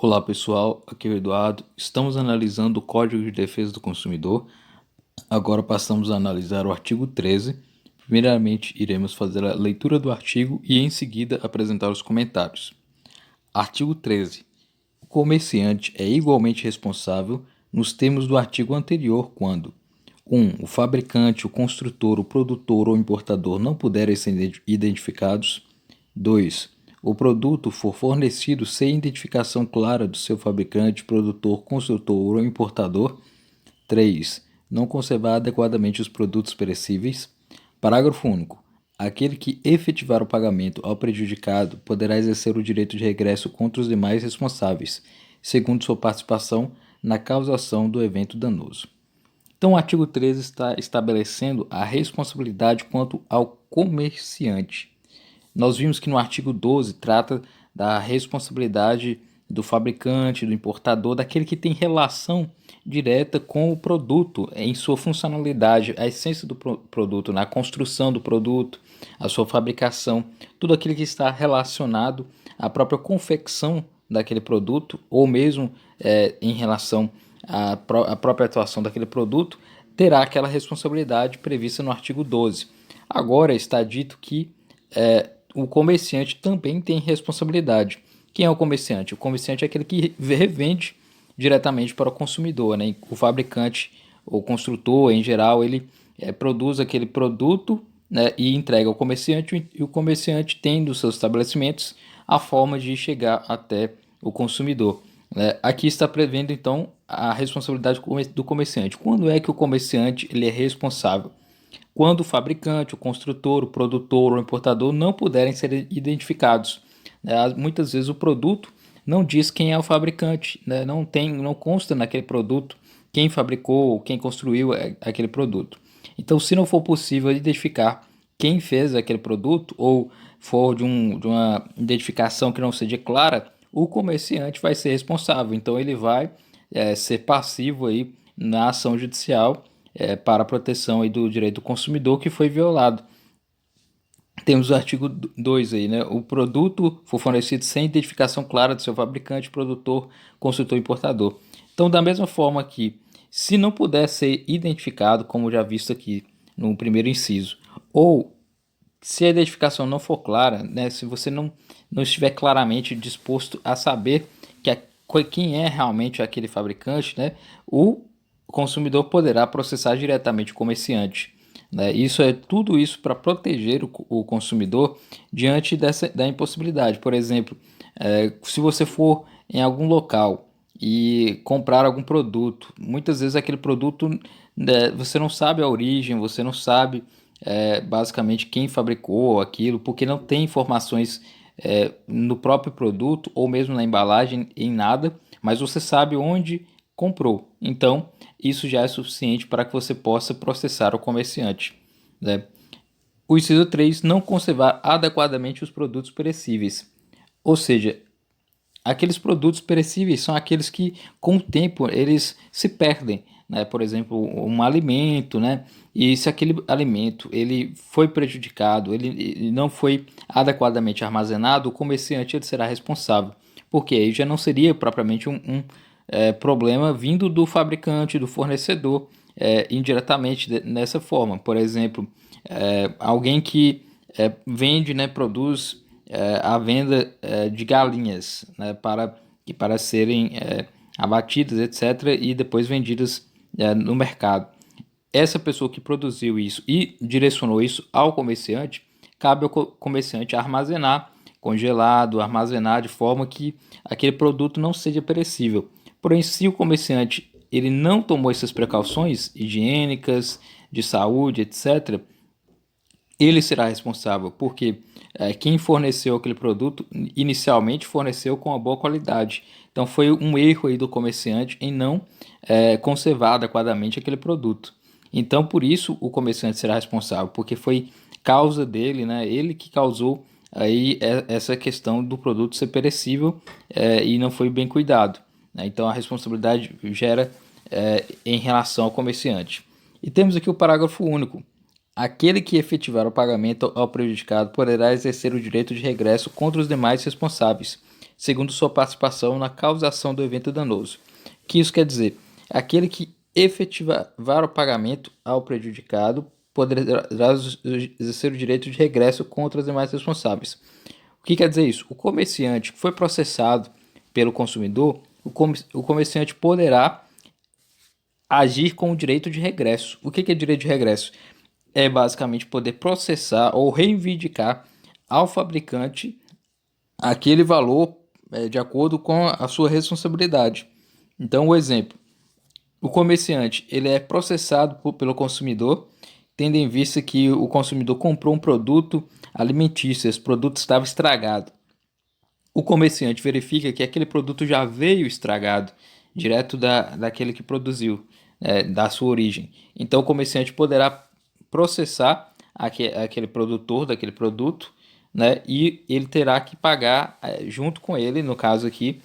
Olá pessoal, aqui é o Eduardo. Estamos analisando o Código de Defesa do Consumidor. Agora passamos a analisar o artigo 13. Primeiramente, iremos fazer a leitura do artigo e em seguida apresentar os comentários. Artigo 13. O comerciante é igualmente responsável nos termos do artigo anterior quando 1. O fabricante, o construtor, o produtor ou importador não puderem ser identificados. 2. O produto for fornecido sem identificação clara do seu fabricante, produtor, construtor ou importador. 3. Não conservar adequadamente os produtos perecíveis. Parágrafo único. Aquele que efetivar o pagamento ao prejudicado poderá exercer o direito de regresso contra os demais responsáveis, segundo sua participação na causação do evento danoso. Então, o artigo 13 está estabelecendo a responsabilidade quanto ao comerciante. Nós vimos que no artigo 12 trata da responsabilidade do fabricante, do importador, daquele que tem relação direta com o produto em sua funcionalidade, a essência do produto, na construção do produto, a sua fabricação, tudo aquilo que está relacionado à própria confecção daquele produto ou mesmo em relação à própria atuação daquele produto, terá aquela responsabilidade prevista no artigo 12. Agora está dito que o comerciante também tem responsabilidade. Quem é o comerciante? O comerciante é aquele que revende diretamente para o consumidor, né? O fabricante, o construtor, em geral, ele produz aquele produto, né, e entrega ao comerciante, e o comerciante tem dos seus estabelecimentos a forma de chegar até o consumidor. Aqui está prevendo, então, a responsabilidade do comerciante. Quando é que o comerciante ele é responsável? Quando o fabricante, o construtor, o produtor ou o importador não puderem ser identificados. Muitas vezes o produto não diz quem é o fabricante, né? Não consta naquele produto quem fabricou, quem construiu aquele produto. Então, se não for possível identificar quem fez aquele produto ou for de uma identificação que não seja clara, o comerciante vai ser responsável. Então, ele vai ser passivo aí na ação judicial para a proteção aí do direito do consumidor que foi violado. Temos o artigo 2 aí, né? O produto for fornecido sem identificação clara do seu fabricante, produtor, consultor importador. Então, da mesma forma que, se não puder ser identificado, como já visto aqui no primeiro inciso, ou se a identificação não for clara, né? Se você não estiver claramente disposto a saber quem é realmente aquele fabricante, né? O consumidor poderá processar diretamente o comerciante. Né? Tudo isso para proteger o consumidor diante da impossibilidade. Por exemplo, se você for em algum local e comprar algum produto, muitas vezes aquele produto, né, você não sabe a origem, você não sabe basicamente quem fabricou aquilo, porque não tem informações no próprio produto ou mesmo na embalagem, em nada, mas você sabe onde comprou. Então, isso já é suficiente para que você possa processar o comerciante. Né? O inciso 3, não conservar adequadamente os produtos perecíveis. Ou seja, aqueles produtos perecíveis são aqueles que, com o tempo, eles se perdem. Né? Por exemplo, um alimento, né? E se aquele alimento ele foi prejudicado, ele não foi adequadamente armazenado, o comerciante ele será responsável. Porque aí já não seria propriamente um problema vindo do fabricante, do fornecedor, indiretamente nessa forma. Por exemplo, alguém que vende, né, produz a venda de galinhas, né, para serem abatidas, etc., e depois vendidas no mercado. Essa pessoa que produziu isso e direcionou isso ao comerciante, cabe ao comerciante armazenar, congelado, armazenar de forma que aquele produto não seja perecível. Porém, se o comerciante ele não tomou essas precauções higiênicas, de saúde, etc., ele será responsável, porque quem forneceu aquele produto inicialmente forneceu com uma boa qualidade. Então foi um erro aí do comerciante em não conservar adequadamente aquele produto. Então por isso o comerciante será responsável, porque foi causa dele, né? Ele que causou aí essa questão do produto ser perecível e não foi bem cuidado. Né? Então a responsabilidade gera em relação ao comerciante. E temos aqui o parágrafo único. Aquele que efetivar o pagamento ao prejudicado poderá exercer o direito de regresso contra os demais responsáveis, segundo sua participação na causação do evento danoso. O que isso quer dizer? Aquele que efetivar o pagamento ao prejudicado poderá exercer o direito de regresso contra os demais responsáveis. O que quer dizer isso? O comerciante que foi processado pelo consumidor, o comerciante poderá agir com o direito de regresso. O que é direito de regresso? É basicamente poder processar ou reivindicar ao fabricante aquele valor de acordo com a sua responsabilidade. Então, o exemplo: o comerciante ele é processado pelo consumidor, tendo em vista que o consumidor comprou um produto alimentício, esse produto estava estragado. O comerciante verifica que aquele produto já veio estragado, direto daquele que produziu, da sua origem. Então, o comerciante poderá processar aquele produtor daquele produto, né, e ele terá que pagar, junto com ele, no caso aqui,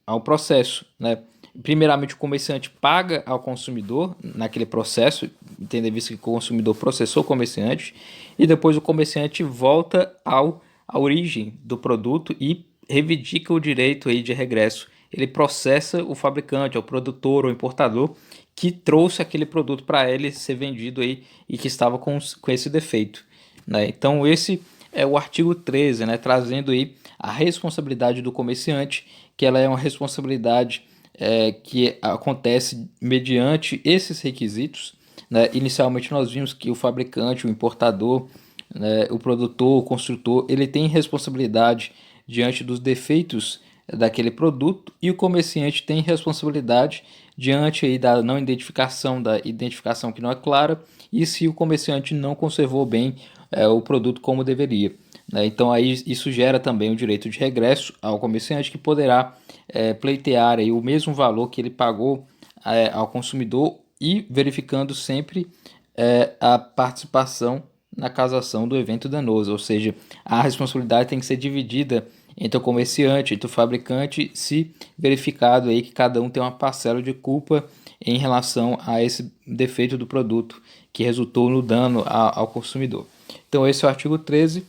ao processo, né? Primeiramente, o comerciante paga ao consumidor naquele processo, tendo em vista que o consumidor processou o comerciante, e depois o comerciante volta à origem do produto e reivindica o direito aí de regresso. Ele processa o fabricante, o produtor, o importador que trouxe aquele produto para ele ser vendido aí e que estava com esse defeito, né? Então esse é o artigo 13, né, trazendo aí a responsabilidade do comerciante, que ela é uma responsabilidade que acontece mediante esses requisitos, né? Inicialmente nós vimos que o fabricante, o importador, né, o produtor, o construtor, ele tem responsabilidade diante dos defeitos daquele produto, e o comerciante tem responsabilidade diante aí da não identificação, da identificação que não é clara, e se o comerciante não conservou bem o produto como deveria, né? Então aí isso gera também o direito de regresso ao comerciante, que poderá pleitear aí o mesmo valor que ele pagou ao consumidor, e verificando sempre a participação na causação do evento danoso, ou seja, a responsabilidade tem que ser dividida entre o comerciante, entre o fabricante, se verificado aí que cada um tem uma parcela de culpa em relação a esse defeito do produto que resultou no dano ao consumidor. Então esse é o artigo 13.